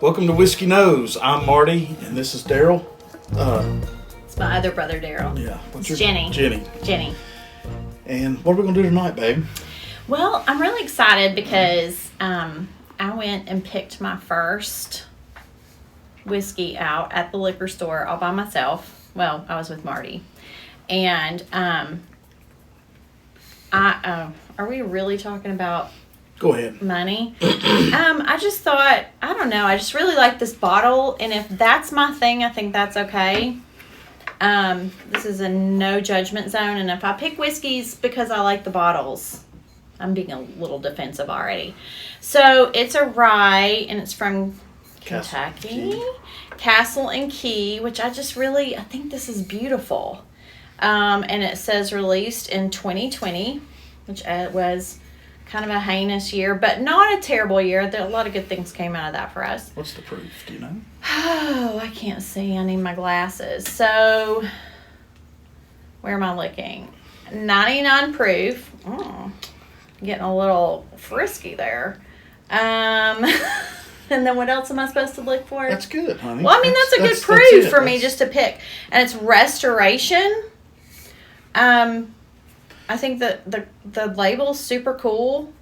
Welcome to Whiskey Nose. I'm Marty, and this is Daryl. It's my other brother, Daryl. Yeah. It's Jenny. Jenny. And what are we going to do tonight, babe? Well, I'm really excited because I went and picked my first whiskey out at the liquor store all by myself. Well, I was with Marty. And are we really talking about Go ahead. money? I just thought, I don't know, I just really like this bottle, and if that's my thing, I think that's okay. This is a no judgment zone, and if I pick whiskeys because I like the bottles, I'm being a little defensive already. So it's a rye, and it's from Kentucky, Castle and Key, which I think this is beautiful. And it says released in 2020, which was kind of a heinous year, but not a terrible year. A lot of good things came out of that for us. What's the proof? Do you know? Oh, I can't see. I need my glasses. So, where am I looking? 99 proof. Getting a little frisky there. And then what else am I supposed to look for? That's good, honey. Well, I mean, that's a good proof for me just to pick. And it's restoration. I think that the label's super cool.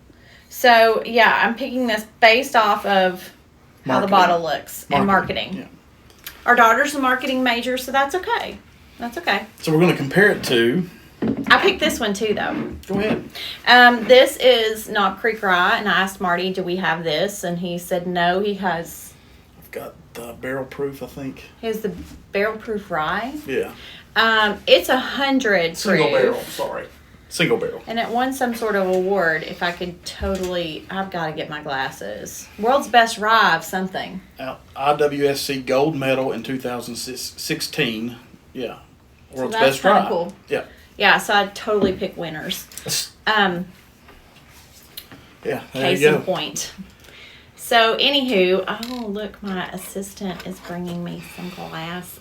So, yeah, I'm picking this based off of how the bottle looks and marketing. Yeah. Our daughter's a marketing major, so that's okay. That's okay. So we're going to compare it to... I picked this one, too, though. Go ahead. This is Knob Creek Rye, and I asked Marty, do we have this? And he said no, he has... I've got the barrel proof, I think. He has the barrel proof rye. Yeah. It's 100 Single proof. barrel, sorry. Single barrel. And it won some sort of award. If I could I've got to get my glasses. World's best rye of something. IWSC gold medal in 2016. Yeah. World's that's best rye. Cool. Yeah. Yeah, so I'd totally pick winners. Yeah, there Case you go. in point. So, anywho, oh, look, my assistant is bringing me some glasses.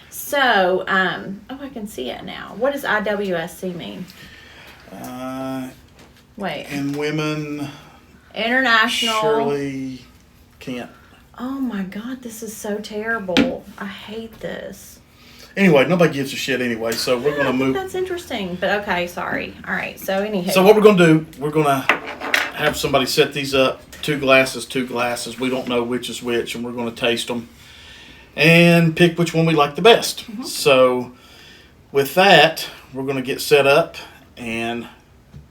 So, I can see it now. What does IWSC mean? Wait. And women... International... Surely can't. Oh, my God, this is so terrible. I hate this. Anyway, nobody gives a shit anyway, so we're going to move... That's interesting, but okay, sorry. All right, so anywho. So what we're going to do, we're going to have somebody set these up, two glasses. We don't know which is which, and we're going to taste them and pick which one we like the best. Mm-hmm. So with that, we're going to get set up, and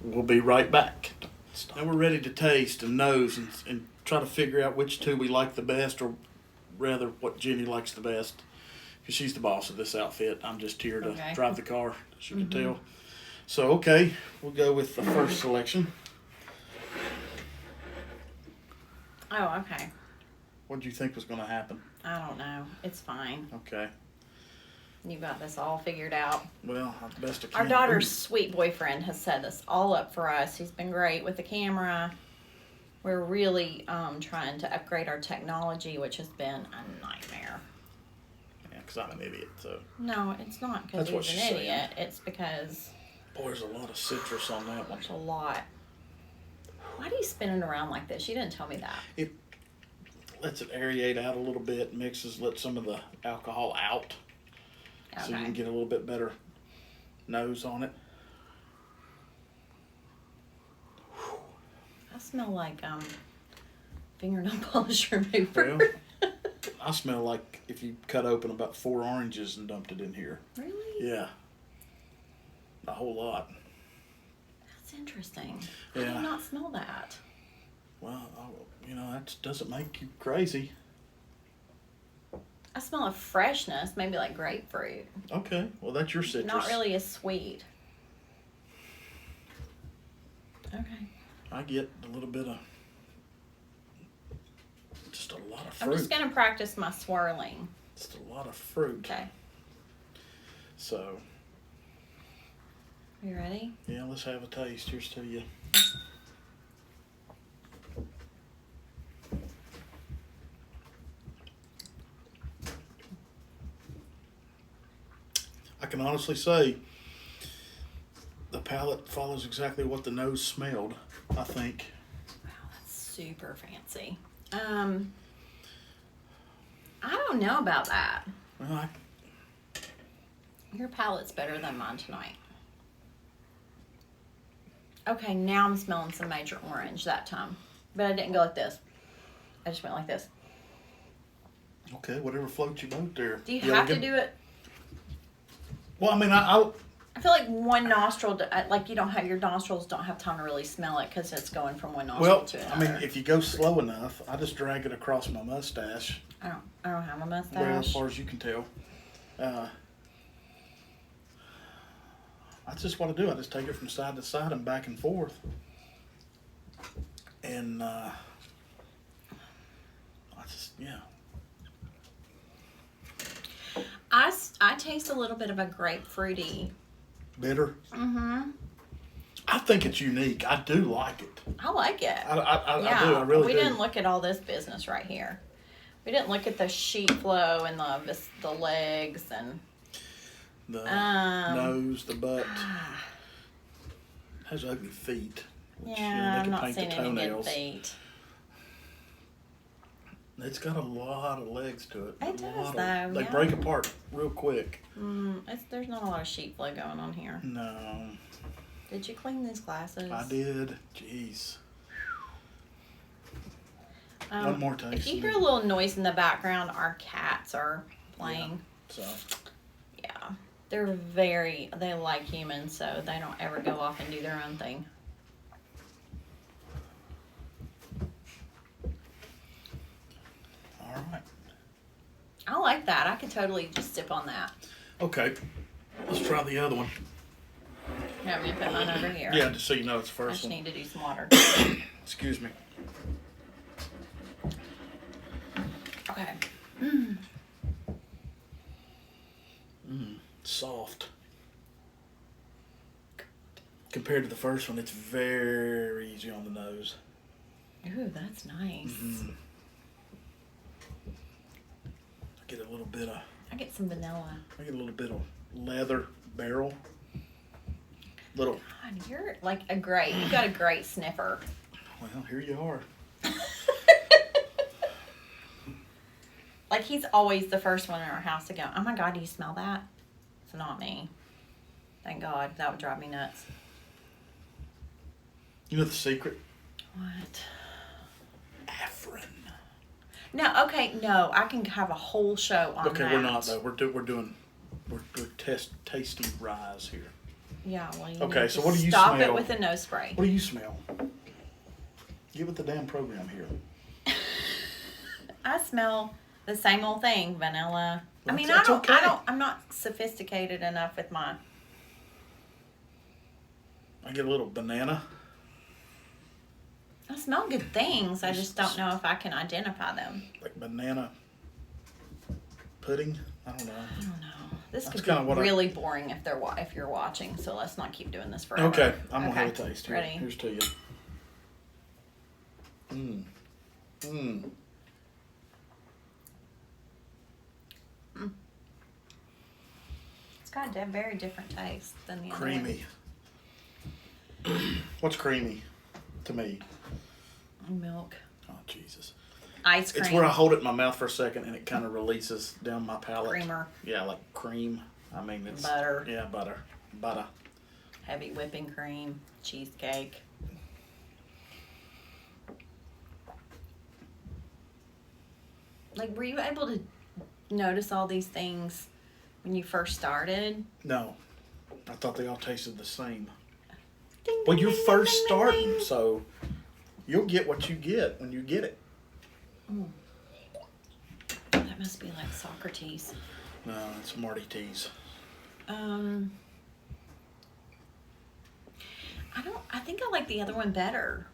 we'll be right back. Now we're ready to taste and nose and try to figure out which two we like the best, or rather what Jenny likes the best. Because she's the boss of this outfit. I'm just here to drive the car, as you can tell. So, okay, we'll go with the first selection. Oh, okay. What did you think was going to happen? I don't know. It's fine. Okay. You got this all figured out. Well, the best I can. Our daughter's sweet boyfriend has set this all up for us. He's been great with the camera. We're really trying to upgrade our technology, which has been a nightmare. Because I'm an idiot, so. No, it's not because he's an idiot. It's because... Boy, there's a lot of citrus on that one. There's a lot. Why do you spin it around like this? You didn't tell me that. It lets it aerate out a little bit, let some of the alcohol out. Okay. So you can get a little bit better nose on it. I smell like fingernail polish remover. Well, I smell like if you cut open about 4 oranges and dumped it in here. Really? Yeah. A whole lot. That's interesting. Yeah. I did not smell that. Well, that doesn't make you crazy. I smell a freshness, maybe like grapefruit. Okay. Well, that's your citrus. Not really as sweet. Okay. I get a little bit of... Just a lot of fruit. I'm just going to practice my swirling. Just a lot of fruit. Okay. So. You ready? Yeah, let's have a taste. Here's to you. I can honestly say the palate follows exactly what the nose smelled, I think. Wow, that's super fancy. I don't know about that. Well, Your palate's better than mine tonight. Okay, now I'm smelling some major orange that time. But I didn't go like this. I just went like this. okay, whatever floats your boat there. Do you have to do it? Well, I mean, I feel like one nostril, like you don't have, your nostrils don't have time to really smell it because it's going from one nostril to another. I mean, if you go slow enough, I just drag it across my mustache. I don't have a mustache. Well, as far as you can tell. That's just what I do. I just take it from side to side and back and forth. And I just, yeah. I taste a little bit of a grapefruity. Bitter? Mm-hmm. I think it's unique. I do like it. I like it. I do. I really do. We didn't look at all this business right here. We didn't look at the sheet flow and the legs and the nose, the butt. Has ugly feet. Which, yeah, they I'm can not paint seeing the any good toenails. feet. It's got a lot of legs to it. It does, though. They break apart real quick. There's not a lot of sheet flow going on here. No. Did you clean these glasses? I did. Jeez. One more taste. If you hear a little noise in the background, our cats are playing. Yeah, so. Yeah. They like humans, so they don't ever go off and do their own thing. All right. I like that. I could totally just sip on that. Okay. Let's try the other one. You want me to put mine over here? Yeah, just so you know it's the I first just one. need to do some water. Excuse me. Okay. Soft. Compared to the first one, it's very easy on the nose. Ooh, that's nice. Mm-hmm. I get a little bit of leather barrel. Little. God, you're like you got a great sniffer. Well, here you are. Like he's always the first one in our house to go, oh my God, do you smell that? It's not me. Thank God. That would drive me nuts. You know the secret? What? Afrin. No, okay, no. I can have a whole show on that. Okay, we're not though. We're tasting ryes here. Yeah, well, you okay, need so to what do you stop smell? it with a nose spray. What do you smell? Give it the damn program here. I smell the same old thing, vanilla. Well, I mean, okay. I'm not sophisticated enough with my. I get a little banana. I smell good things. I just don't know if I can identify them. Like banana pudding. I don't know. I don't know. This That's could kinda be really boring if you're watching. So let's not keep doing this forever. Okay, I'm gonna have a taste here. Ready? Here's to you. It's got a very different taste than the other Creamy. What's creamy to me? one. Milk. Oh, Jesus. Ice cream. It's where I hold it in my mouth for a second and it kind of releases down my palate. Creamer. Yeah, like cream. I mean, it's... Butter. Yeah, butter. Butter. Heavy whipping cream. Cheesecake. Like, were you able to notice all these things when you first started? No. I thought they all tasted the same. Ding, Well, ding, you're ding, first ding, ding, starting, ding. so you'll get what you get when you get it. That must be like Socrates. No, it's Marty T's. I think I like the other one better.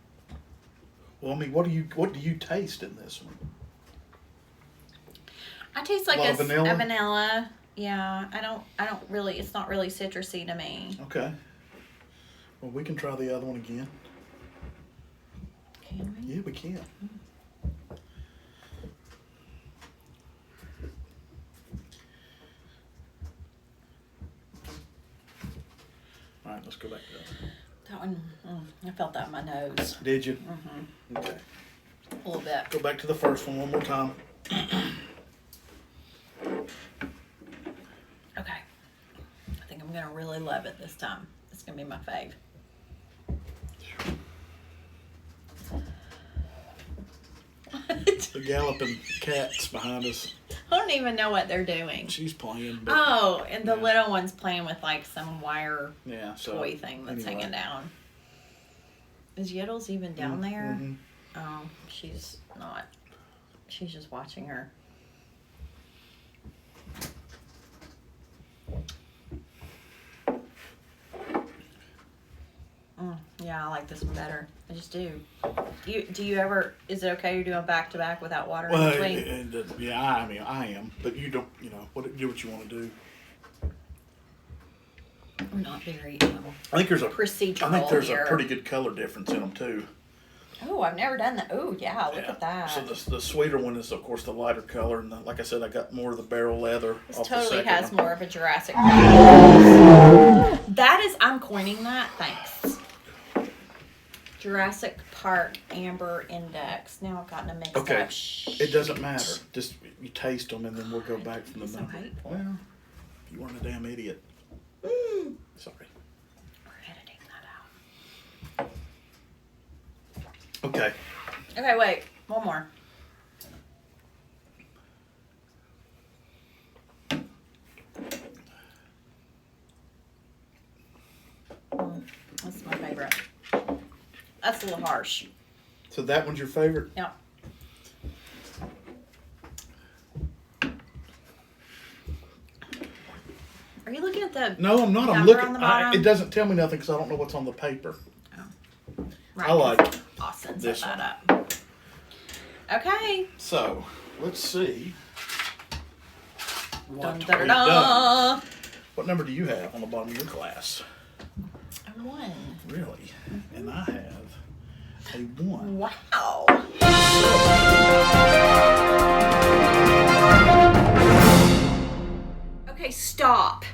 Well, I mean, what do you taste in this one? I taste like A a vanilla? vanilla. Yeah, I don't really, it's not really citrusy to me. Okay. Well, we can try the other one again. Can we? Yeah, we can. All right, let's go back to that. That one, I felt that in my nose. Did you? Mm-hmm. Okay. A little bit. Go back to the first one more time. Okay. I think I'm gonna really love it this time. It's gonna be my fave. The galloping cat's behind us. I don't even know what they're doing. She's playing. But, Oh, and the little one's playing with like some wire toy thing that's hanging down. Is Yiddles even down there? Mm-hmm. Oh, she's not. She's just watching her. Yeah, I like this one better. I just do. Do you ever? Is it okay you're doing back to back without water in between? Yeah, I mean I am, but you don't. Do what you want to do. I'm not very. I think there's procedural a pretty good color difference in them too. Oh, I've never done that. Oh, yeah, look at that. So the sweeter one is, of course, the lighter color, and like I said, I got more of the barrel leather. This off totally the has one. more of a Jurassic Park. That is, I'm coining that. Thanks. Jurassic Park Amber Index. Now I've gotten them mixed Okay, up. it doesn't matter. Just you taste them, and then we'll go back from the so number. hateful. Well, you weren't a damn idiot. Sorry. We're editing that out. Okay. Okay, wait. One more. That's my favorite. That's a little harsh. So that one's your favorite? Yep. Are you looking at the No, I'm not. I'm number looking. on the bottom? It doesn't tell me nothing because I don't know what's on the paper. Oh. Right, I like Austin set this that up. Okay. So let's see. Dun, What dun, we've dun, done. dun. What number do you have on the bottom of your glass? A 1. Really? Mm-hmm. And I have a 1. Wow. Okay, stop.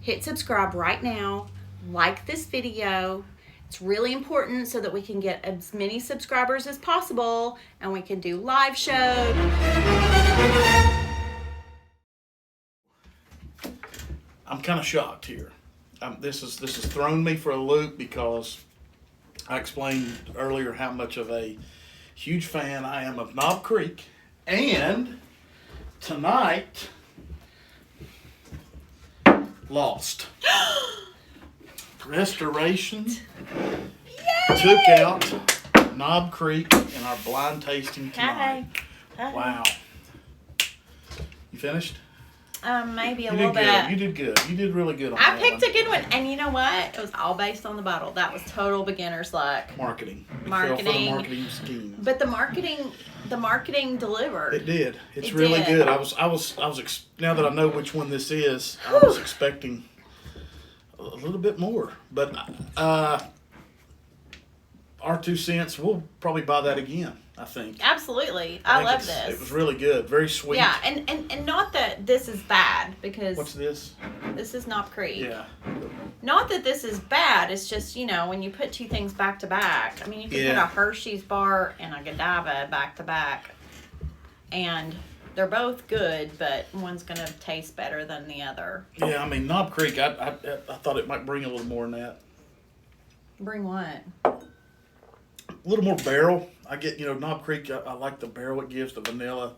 Hit subscribe right now. Like this video. It's really important so that we can get as many subscribers as possible and we can do live shows. I'm kind of shocked here. This has thrown me for a loop because I explained earlier how much of a huge fan I am of Knob Creek, and tonight Lost Restoration took out Knob Creek in our blind tasting tonight. Hi. Wow. You finished? Maybe a You little did good. bit. You did good. You did really good on I that picked one. a good one, and you know what? It was all based on the bottle. That was total beginner's luck. Marketing. We Marketing. fell for the marketing scheme. But the marketing delivered. It did. It's It really did. good. Now that I know which one this is, I was expecting a little bit more. But our 2 cents, we'll probably buy that again, I think. Absolutely, I love think this. It was really good. Very sweet. Yeah, and not that this is bad because What's this? this is Knob Creek. Yeah. Not that this is bad. It's just when you put 2 things back to back. I mean, you can put a Hershey's bar and a Godiva back to back, and they're both good, but one's gonna taste better than the other. Yeah, I mean, Knob Creek, I thought it might bring a little more than that. Bring what? A little more barrel. I get, Knob Creek, I like the barrel it gives, the vanilla,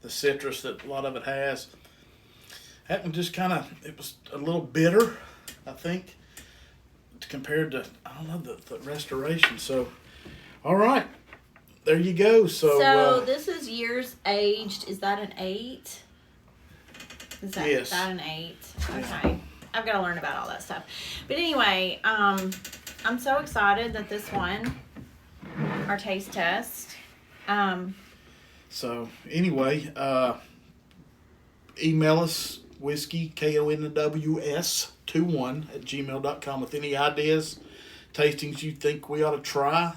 the citrus that a lot of it has. That one just it was a little bitter, I think, compared to, I don't know, the Restoration. So, all right, there you go. So this is years aged. Is that an 8? Is that, Yes. that an 8? Yeah. Okay. I've got to learn about all that stuff. But anyway, I'm so excited that this won our taste test. So, anyway, email us, whiskey, KONWS21@gmail.com with any ideas, tastings you think we ought to try.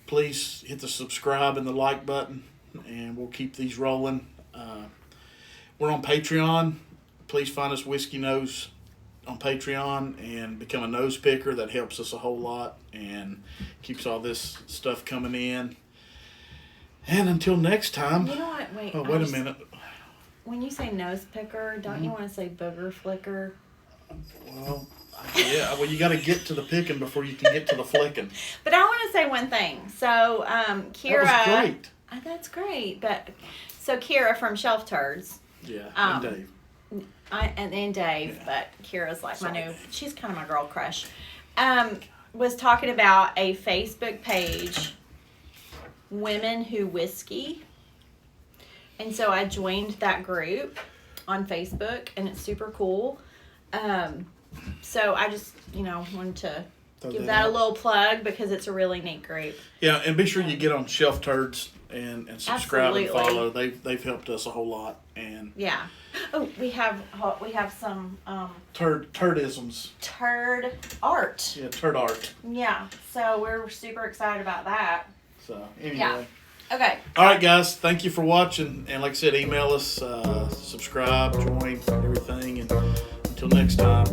Please hit the subscribe and the like button, and we'll keep these rolling. We're on Patreon. Please find us Whiskey Nose on Patreon and become a nose picker. That helps us a whole lot and keeps all this stuff coming in. And until next time. You know what? Wait. Oh, wait a minute. When you say nose picker, don't you want to say booger flicker? Well, yeah. Well, you got to get to the picking before you can get to the flicking. But I want to say one thing. So, Kira. That was great. That's great. But so Kira from Shelf Turds. Yeah, and Dave. And Dave, Yeah. but Kira's like Sorry, my new. Dave. She's kind of my girl crush. Was talking about a Facebook page, Women Who Whiskey. And so I joined that group on Facebook, and it's super cool. So I just, wanted to give that a little plug because it's a really neat group. Yeah, and be sure you get on Shelf Turds and subscribe Absolutely. and follow. They've helped us a whole lot. And Yeah. Oh, we have some turdisms. turd art. Yeah, turd art. Yeah. So we're super excited about that. So anyway. Yeah. Okay. All right, guys. Thank you for watching. And like I said, email us, subscribe, join, everything. And until next time.